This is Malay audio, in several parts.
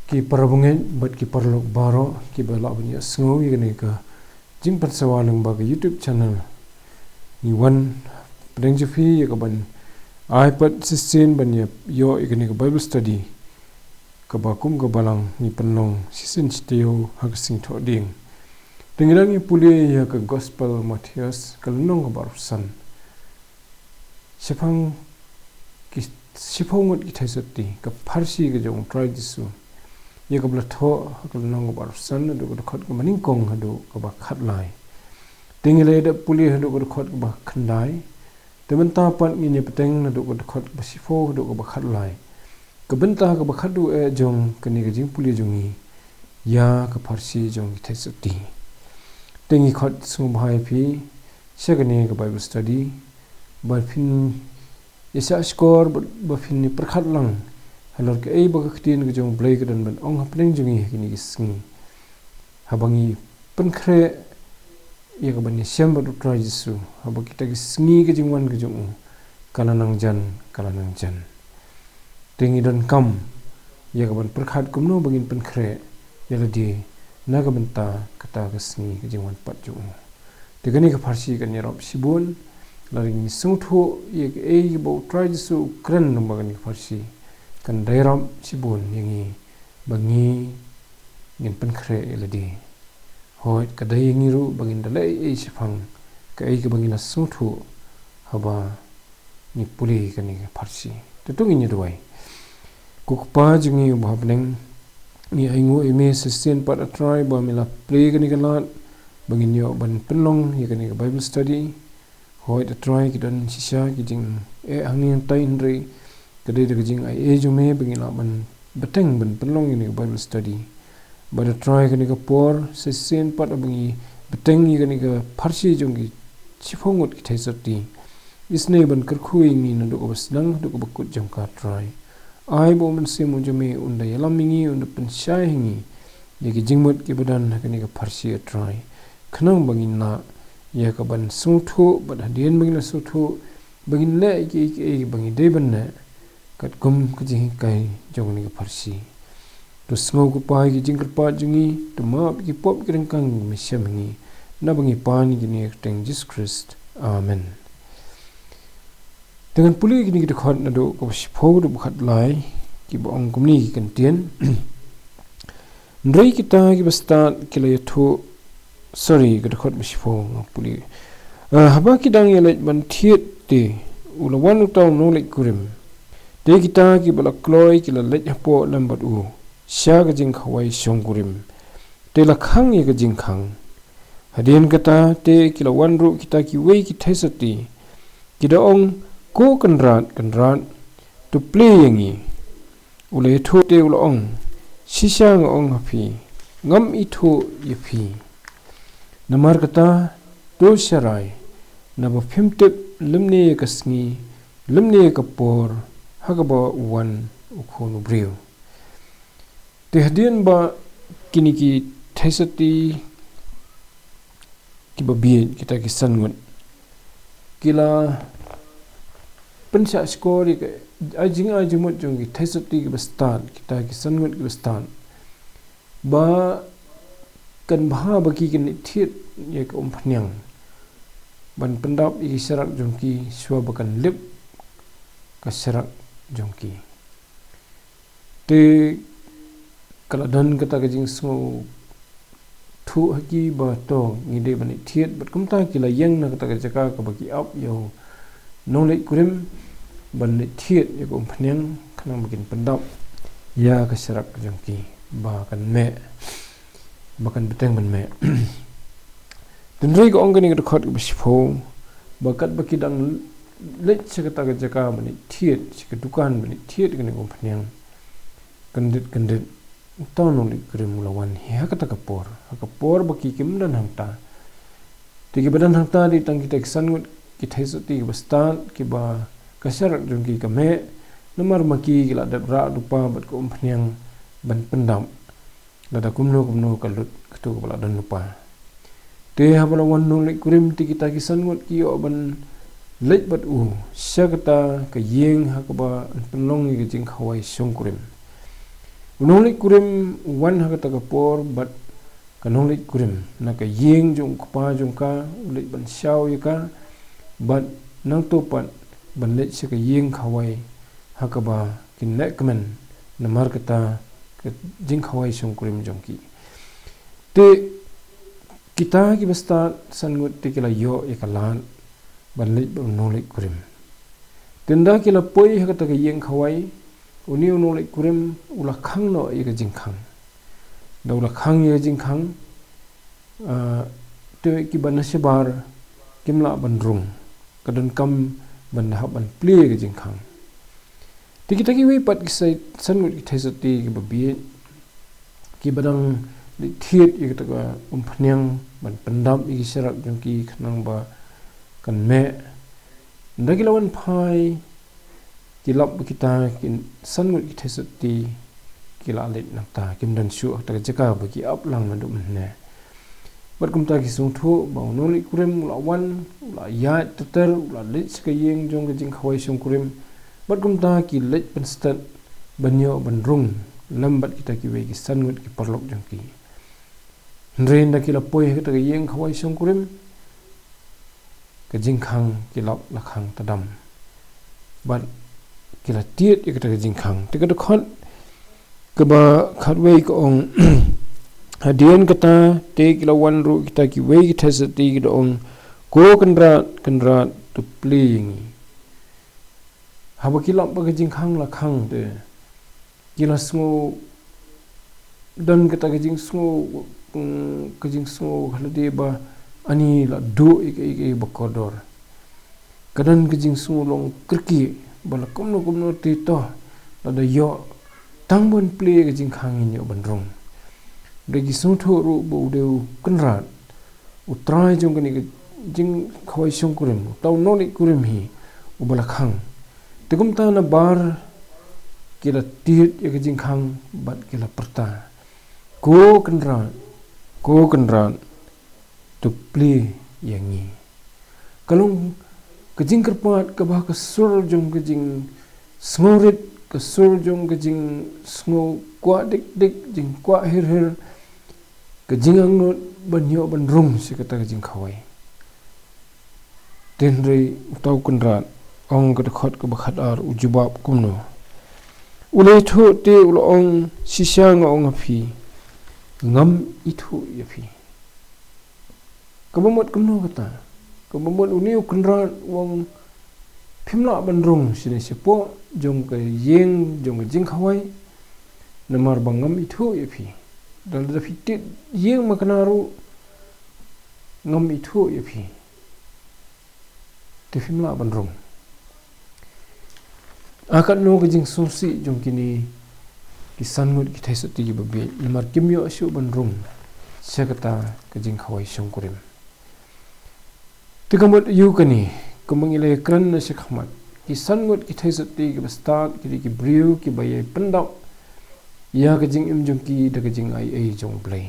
ki parabungen bat ki parlok baroh ki balak punya sngeu ni ka Jingwanpat sawaleng ba YouTube channel ni wan pdeng jufi ka ban iPad 16 ban yo ni ka Bible study ka bakum ka balang ni penlong season chiteo hagsing thoding dengilang ni puli ya ka gospel Mathaios kalnong ka barusan phang ki ngut ki Theisotti ka Pharsi ka jong U Trai Jisu ye ka blatho ka nong ka barusan do ka khot ka maningkong hadu ka ba khatlai dingile da puli hadu ka khot ka ba khandai tementa pan ngi peteng hadu ka khot ba sifo hadu ka ba khatlai ka benta ka ba khadu e jong kani ka jing puli jongi ya ka Pharsi jong ki Theisotti tengi khot sngewbha phi segani ka Bible study ba phin isa skor ba phin ni prakhat lang halor ke ei ba ka khtin ka jong blai ka dan ban ong hapling jongi kini gisngi habangi penkhre ya ka bani syam U Trai Jisu haba kita gisngi ka jingwan ka jong kalanang jan tengi dan kam ya ka ban prakhat kumno bangin penkhre ya ladi naga benta kata gisngi ka Jingwanpat jong tegani ka Pharsi kan yarop sibun laring sungtho ye ke ei ba U Trai Jisu kren nombagani Pharsi kan dairam sibun yangi bangi ngin penkhre eladi hoi kadai ngiru bangin dalai ei phang ka ei ke bangina sungtho haba ni puli kani Pharsi tutung ini duai kukpa jingi bhabneng ni aingu ime sustain pat atrai ba mila play kani kalat bangin yo ban penlong ye kani Bible study hoi the try kidan sisa kijing angin tainri kadai de kijing ai jume bangila ban beteng ban penlong ini Bible study ba the try kani ka por sustain pat bangi beteng ye kani ka Pharsi jongi chiphongot ki Theisotti isne ban karkhui ngi ndu ko basdang du ko bakut jong ka try ai bo man se mo jume unda yalamingi unda pensyai hingi ye ki jingmut ki badan kani ka Pharsi try khnang bangin na ya ka ban sungtho ban hadien bangin sungtho bangin le ki bangin de ban na kat kum ki jing kai jong ni ka Pharsi to sngo ko pai ki jingkar pa jungi to ma ki pop ki rengkang mi syamngi na bangi pan ki ni teng Jesus Christ amen dengan puli ki ni ki khot na do ko sipho do khat lai ki bo ong kum ni ki kan tien ndrei kita ki basta ki le tho sorry ka khot sipho puli haba ki dang ye ban thiet te ulawan utaw no le kurim te kita ki bala kloi ki la le hapo lambat u sha ga jing khawai song kurim te la khang ye ga jing khang hadien kata te ki la wan ru kita ki wei ki Theisotti ki da ong ko kanrat to play yangi ule tho te ula ong sisa nga ong hapi ngam i tho ye phi namar kata to sharai na ba phimtep limne kasngi limne kapor hagaba wan ukhonu breu te hadien ba kiniki Theisotti ki babi kita ki sangut kila pensya skor ke ajimut jong ki Theisotti ki bastan kita ki sangut ki bastan ba kan bha bagi kan thiet ye ka phanyang ban pendap i serak jongki swa bakan lip ka serak jongki te kala dan kata ka jing smo thu haki ba to ngide ban thiet bat kumta kila yang na kata ka jaka ka bagi up yo nong le kurim ban thiet ye ka phanyang khanang bakin pendap ya ka serak jongki ba kan me bakan beteng ban me denrei ko ongani ka khot ka sipho bakat bakidang let chakata ka jaka bani thiet chika dukan bani thiet kani ko phanyang kandit tawno li krimulawan hi hakata ka por baki kim dan hangta tigi badan hangta di tang kita sangut ki Theisotti ki bastan ki ba kasar jongki ka me namar maki ki la dabra dupa bat ko phanyang ban pendam lada kumno kalut ketu kepala dan lupa te habala wanno le kurim ti kita kisan ngut ki ban lej bat u syakata ka yeng hakaba penlong ki jing khawai song kurim Unonglik kurim wan hakata kapor bat kanonglik kurim naka yeng jong kupa jong ka ulit ban syau yaka bat nang topat ban let sika yeng khawai hakaba kinek kemen namar kata ke jing khawai song kurim jong ki te kita ki basta sangut te kila yo ikalan ban let ban nonglik kurim tenda kila poi hakata ke yeng khawai uni unolek kurim ula khang no ika jingkhang da ula khang ika jingkhang te ki ban sebar kimla ban rung kadon kam ban ha ban ple ika jingkhang te kita ki we pat ki sai sangut ki Theisotti ki babi ki badang li thiet ika ta phnyang ban pandam iki serak jong ki khnang ba kan me ndagilawan phai kilap kita kin sangut ki Theisotti kila alit nakta kim dan syu ta jaka bagi aplang mandu menne bat kumta ki sung thu ba noli kurim la wan la ya teter la lit ska yeng jong jing khawai sung kurim bat kumta ki lit pen stat banyo bandrung lambat kita ki we ki sangut ki parlok jong ki ndren da kila poi ta yeng khawai sung kurim ka jing khang kilap la khang tadam bat kila tiet ikata jingkhang te kada khot ke ba khatwei ko ong hadian kata te kila wan ru kita ki wei ki Theisotti ki ong ko kendra tu pling haba kila ba jingkhang la khang te kila sngo dan kata jing sngo jing sngo halade ba ani la do ik bakodor kadan jing sngo long krki bala kumno ti to la yo tangbon ple ke jing khang in yo bandrong de gi sung tho ru bo de kunrat u trai jong ke ni jing khawai sung kurim taw no ni kurim hi u bala khang te kum ta na bar ke la ti ke jing khang bat ke la perta ko kunrat tu ple yangi kalung kejing kerpat ke bah ke sur jong kejing smorit ke sur jong kejing smo kwa dik jing kwa hir kejing angnut banyo bandrung si kata kejing khawai tenrei utau kunrat ong ke khot ke bakhat ar ujubab kumno ulei thu te ulong sisyang ong api ngam itu yapi kabamot kumno kata kebomot uniu kunrat wong phimla bandrung sine sepo jong ke yeng jong jing khawai namar bangam itu yapi dal da fitit yeng makanaru ngam itu yapi te phimla bandrung akan no ke jing sumsi jong kini kisan ngut ki Theisotti ki babi namar kimyo asyu bandrung sekata ke jing khawai sungkurim tikamot yu kani kumangilai kran na sikhamat kisan ngut ki Theisotti ki bastat ki briu ki bayai pendap ya ke jing im jong ki da ke jing ai jong blai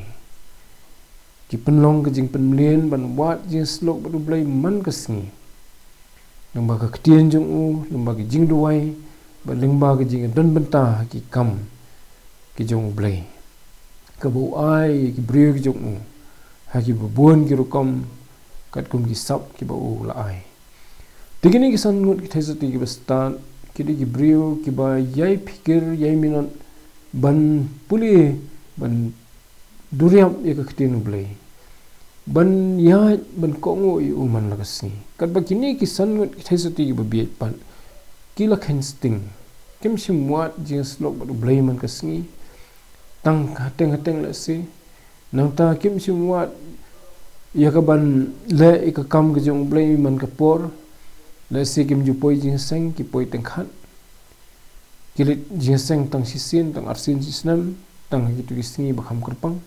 ki penlong ke jing penmlien ban wat jing slok badu blai man kasni lamba ka ktien jong u lamba ki jing duai ba lingba ke jing don benta ki kam ki jong blai ka bu ai ki briu ki jong u ha ki buon ki rukom kat kum ki sap ki ba u la ai tigini ki san ngut ki Theisotti ki bastan ki di ki briu ki ba yai fikir yai minot ban puli ban duriam ye ka ktin blai ban ya ban kongo i uman la kasni kat ba kini ki san ngut ki Theisotti ki ba biet pan ki la khen sting kim simwat jing slok ba blai man kasni tang hateng la si nang ta kim simwat ya ka ban le ka kam ke jong blai man ka por le se kim ju poi jing seng ki poi teng khat kilit jing seng tang sisin tang arsin sisnam tang ki tu singi ba kham kurpang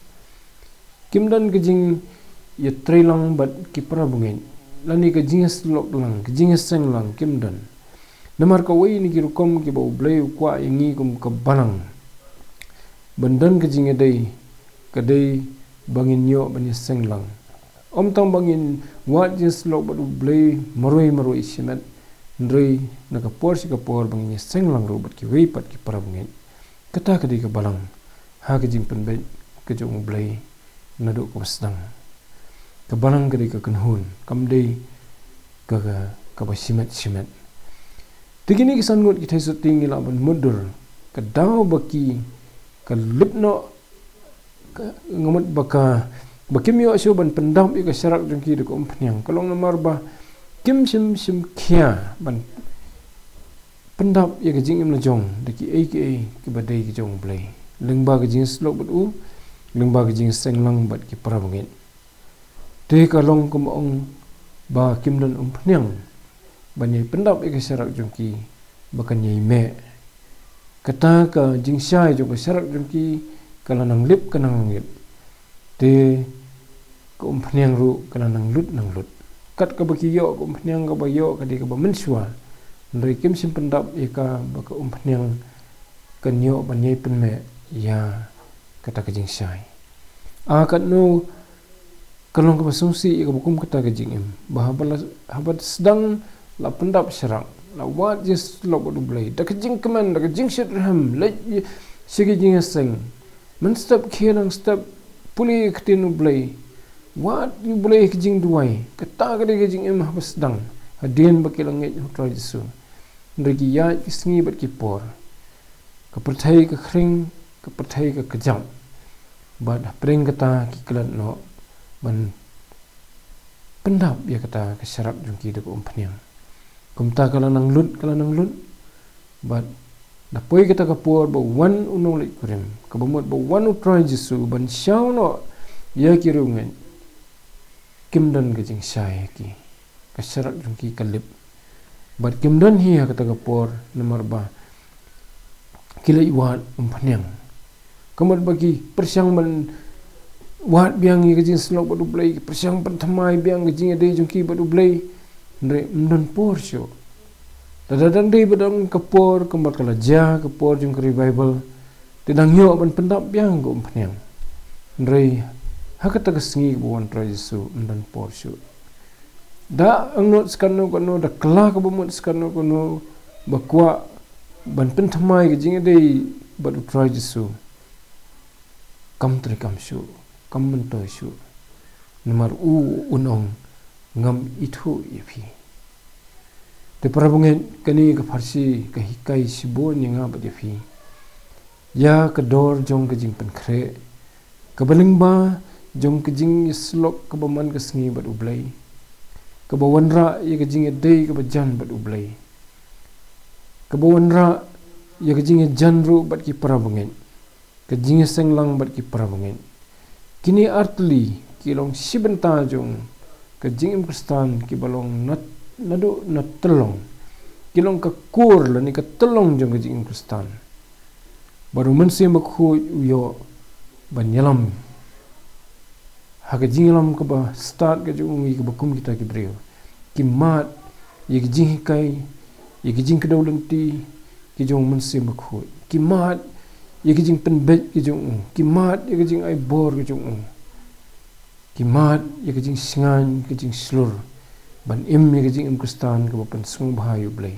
kim dan ke jing ya trailang bat ki pra bungin lani ke jing slok lang ke jing seng lang kim dan namar ka wei ni ki rukom ki ba blai kwa ingi kum ka balang bandan ke jing dei ka dei bangin yo ban seng lang om tang bangin wat jis lok badu blai maroi simet ndrei na ka por si ka por bangin seng lang ro bat ki wei pat ki para bangin kata kadi ke balang ha ke jing penbet ke jong blai nadu ko sedang ke balang kadi ke kenhun kamdei ke basimat tigini kisan ngut kita Theisotti ngila ban mundur ke daw baki ke lipno ngamut baka bakim yo asu ban pendam ke syarak jengki de ko umpnyang kalong namar ba kim sim kia ban pendap ya ke jing im na jong de ki ke badai ke jong blai lengba ke jing slok bat u lengba ke jing senglang bat ki parabangin de kalong ko ong ba kim dan umpnyang banyai pendap ke syarak jengki bakan nyai me kata ka jing syai jong ke syarak jengki kala nang lip kanang lip de ko umpnyang ru kala nang lut kat ka baki yo ko umpnyang ka ba yo ka de ka ba mensua ndai kim sim pendap ika baka umpnyang kan yo banyai penme ya kata ka jing syai kat no kalong ka basungsi ika bukum kata ka jing im bahabala habat sedang la pendap syarak la wat jis lo bodu blai da ka jing keman da ka jing syat ram la sigi jing seng men step khenang step puli ktinu blai wat you boleh ke jing duai kata ka de jing im habas sedang hadien baki langit U Trai Jisu ndagi ya kisngi bat ki por ka perthai ka khring ka perthai ka kejam bad pring kata ki kelat no ban pendap ya kata ka syarak jungki de ko umpnyang kumta kala nang lut bad da poi kita ka por ba wan unong lek kurim ka bomot ba wan U Trai Jisu ban syau no ya ki rungen kim dan ke jing syai ki ka syarak jungki kalip bad kim dan hi kata ka por nomor ba kila iwat umpanyang kamot bagi persyang ban wat biang ke jing slok badu blai persyang pertamai biang ke jing ade jungki badu blai ndre mdon por syo dadang dei badang ka por kamot kala ja ka por jung revival tidang yo ban pendap biang go umpanyang ndre hakata kasngi buwan Trai Jisu mdan por syo da angnot skano kono da kla ka bumut skano kono bakwa ban penthamai ke jing dei bad U Trai Jisu kam tri kam syu kam mento syu nomor u unong ngam itu ipi te parabungen kani ka farsi ka hikai sibon nga bad ipi ya ka dor jong ke jing penkhre ka balingba jong ke jing slok ka baman ka sngi bad ublai ka bawanra ye ke jing dei ka bajan bad ublai ka bawanra ye ke jing janru bad ki parabungen ka jing senglang bad ki parabungen kini artli kilong sibenta jong ka jing kristan ki balong nadu nat telong kilong ka kur la ni ka telong jong ka jing kristan baru mensi makhu yo banyalam haka jinglam ka ba start ka jung ngi ka bakum kita ki breu ki mat ye ki jing kai ye ki jing ka dawlanti ki jong mensi makhu ki mat ye ki jing penbet ki jong ki mat ye ki jing ai bor ki jong ki mat ye ki jing singan ki jing slur ban im ye ki jing im kristan ka ban sngewbha yu blai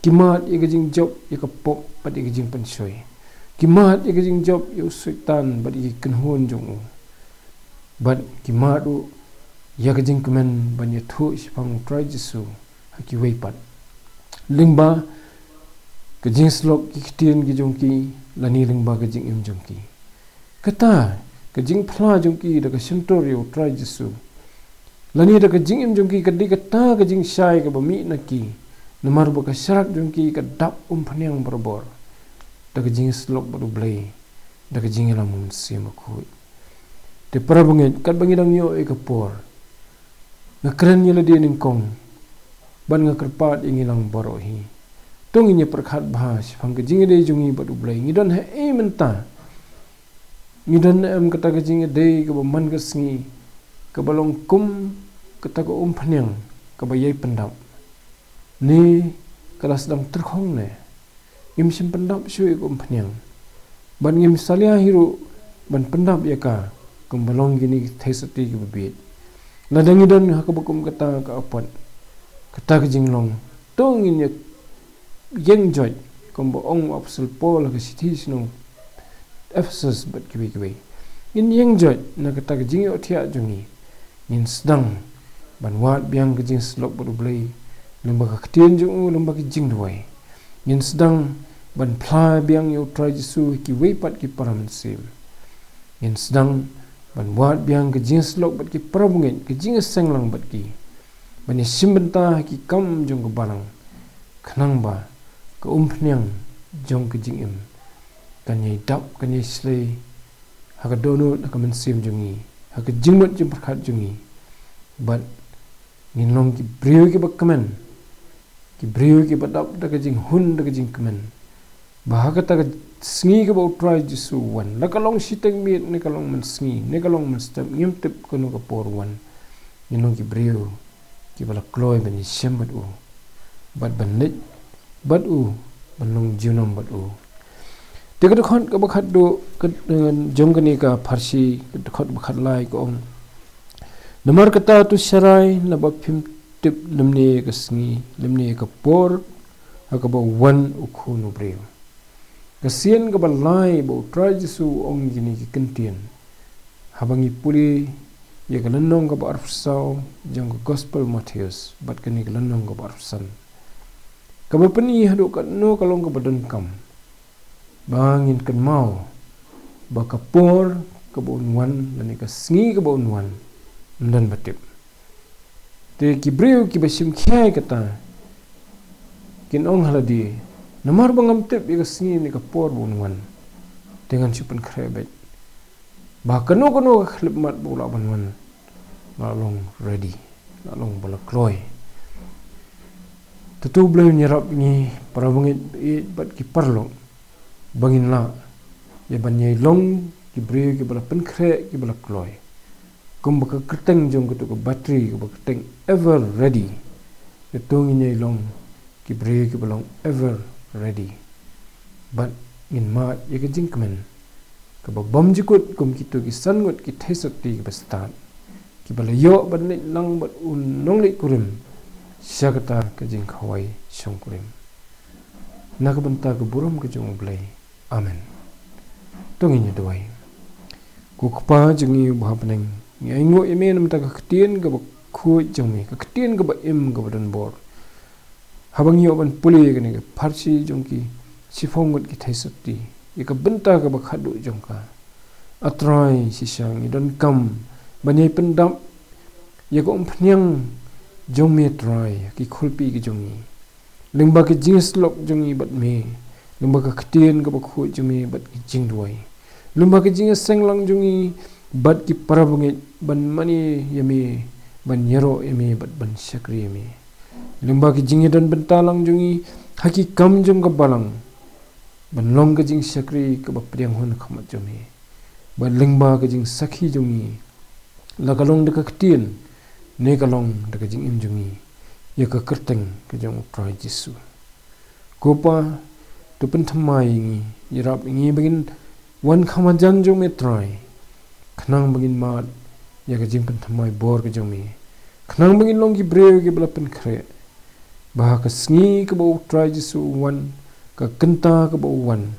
ki mat ye ki jing job ye ka pop pat ye ki jing pan soi ki mat ye ki jing job yu sultan bat ye kenhun jong bad ki madu ya ka jing kemen ban ye thu phang U Trai Jisu haki weipat lingba ka jing slok ki ktien ki jongki lani lingba ka jing im jongki kata ka jing phla jongki da ka sentor U Trai Jisu lani da ka jing im jongki ka di kata ka jing syai ka bami naki nomor ba ka syarak jongki ka dap phanyang berbor da ka jing slok badu blai da ka jing lamun simakhu te parabungen kat bangidang yo e kapor ngakren yela dia ningkong ban ngakerpat ingilang barohi tonginya perkhat bahas phang ke jinge de jungi badu blai ngidon he e menta ngidon am kata ke jinge de ke man ke sngi ke balong kum kata ko phanyang ke bayai pendap ni kala sedang terkhong ne im sim pendap sui ko phanyang ban ngim salia hiru ban pendap ya ka kumbalong gini Theisotti ke bebit ladangi don hakabukum kata ka apat kata ke jinglong tongin ya yeng joy kombo ong apostol Paul ke sithi sino Ephesus bat kiwi in yang jot na kata ke jing otia jungi in sedang ban wat biang ke jing slop bodu blai lemba ka ktien jung lemba ke jing duai in sedang ban pla biang U Trai Jisu ki weipat ki param sim in sedang ban wat biang ke jing slop bat ki parabungin ke jing senglang bat ki ban simbenta ki kam jung ke balang khnang ba ke umpnyang jong ke jing im kanyai dap kanyai slay haka donut haka mensim jungi haka jingmut jum perkhat jungi but nginlong ki brio ki bakkamen ki brio ki badap daga jing hun daga jing kamen bahaka ta sngi ke U Trai Jisu wan nakalong siteng mit nakalong men sngi nakalong men step ngimtip kono ka por wan nginlong ki brio ki bala kloy bani sembat u but banit bat u banong junam bat u Tiga khot ke bakhat do jong kani ka Farsi khot bakhat lai ko ong namar kata tu sarai na ba phim tip lemni ka sngi lemni ka por ha ka ba wan ukhu no bre ka sien ka ba lai bo Trai Jisu ong gini ki kentien habangi puli ya ka lanong ka ba arfsau jong gospel Mathaios bat kani ka lanong ka ba arfsan ka ba pani hadu ka no kalong ka badan kam bangin kan mau baka por kebun wan dan ka sngi kebun wan dan batip te kibriu ki basim khai kata kin ong haladi namar bangam tip ka sngi ni ka por bun wan dengan sipan khrebet ba kanu khlip mat bola ban wan lalong ready lalong bala kloy tutu bleu nyerap ni para bangit bat ki parlo bangin la ya banyai long ki brio ki bala penkhre ki bala kloy kum baka kerteng jong kutu ko battery ko baka kerteng ever ready etong nyai long ki brio ki balong ever ready but in ma ya ke jingkmen ka ba bom jikut kum kitu ki sangut ki Theisotti ki bastat ki bala yo ban lang bat un nong le kurim syakata ke jing khawai shong kurim nak benta ke buram ke jong blai amen tonginya doai ku kpa jungi bhapeneng ngai ngo emen mta ka ktien ka khu jongmi ka ktien ka ba im ka badan bor habang yo ban puli ka ni Farsi jongki sifongot ki Theisotti ka benta ka ba khadu jongka atrai sisang idon kam banyai pendam ya ko umpnyang jongme trai ki khulpi ki jongi lengba ki jinslok jongi bat me lumba ka ktien ka bakhu jumi bat ki jingduai lumba ka jinga senglang jungi bat ki parabungit ban mani yami ban yero yami bat ban syakri yami lumba ki jinga dan bentalang jungi haki kam jung ka balang ban long ka jing syakri ka bapriang hun khamat jumi ban lengba ka jing sakhi jungi la kalong de ka ktien ne kalong de ka jing im jungi ya ka kerteng ka jong U Trai Jisu kopa tu pentamai ini yerap ini begin wan khamajan jong metrai khnang begin mat ya ke jing pentamai bor ke jong mi khnang begin long ki breu ke bela penkhre bah ke sngi ke U Trai Jisu wan ke kenta ke wan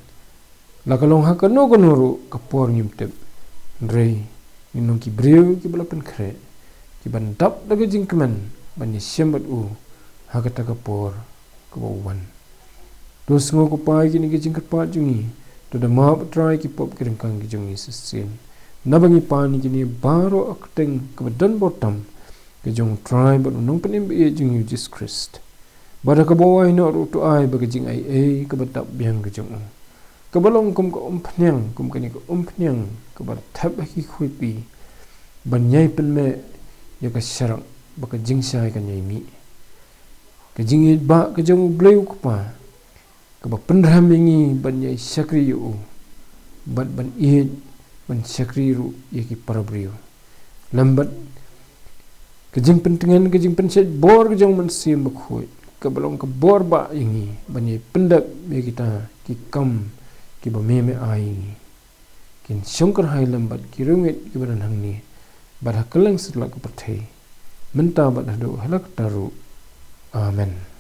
la kalong ha kano ru ke por ngimtep rei minong ki breu ke bela penkhre ki ban dap daga jing kemen ban ni syambat u ha kata ke por ke wan Terus ngau kupai kini kecing kerpat jungi, tu dah maap try ki pop kerengkang ki jungi sesin. Nabangi pani kini baroh akteng kebedan botam ke jong try but nong penim be jungi Jesus Christ. Bada ke bawah ino rutu ai bagi jing ai kebetap biang ke jong. Kebalong kum ke umpnyang kum kini ke umpnyang ke bar thap ki khuipi. Banyai penme ya ke syarak baka jing sai kan nyai mi. Ke jing ba ke jong bleu kupa. Kaba penram ingi banyai syakri yu bat ban id ban syakri ru yaki parabriu lambat kejing pentingan kejing penset bor kejong mensim bakhuit kabalong ke bor ba ingi banyai pendap be kita ki kam ki ba meme ai kin syongkar hai lambat ki rungit ki badan hangni bad hakelang setlak ke perthai menta bad hadu halak taru amen.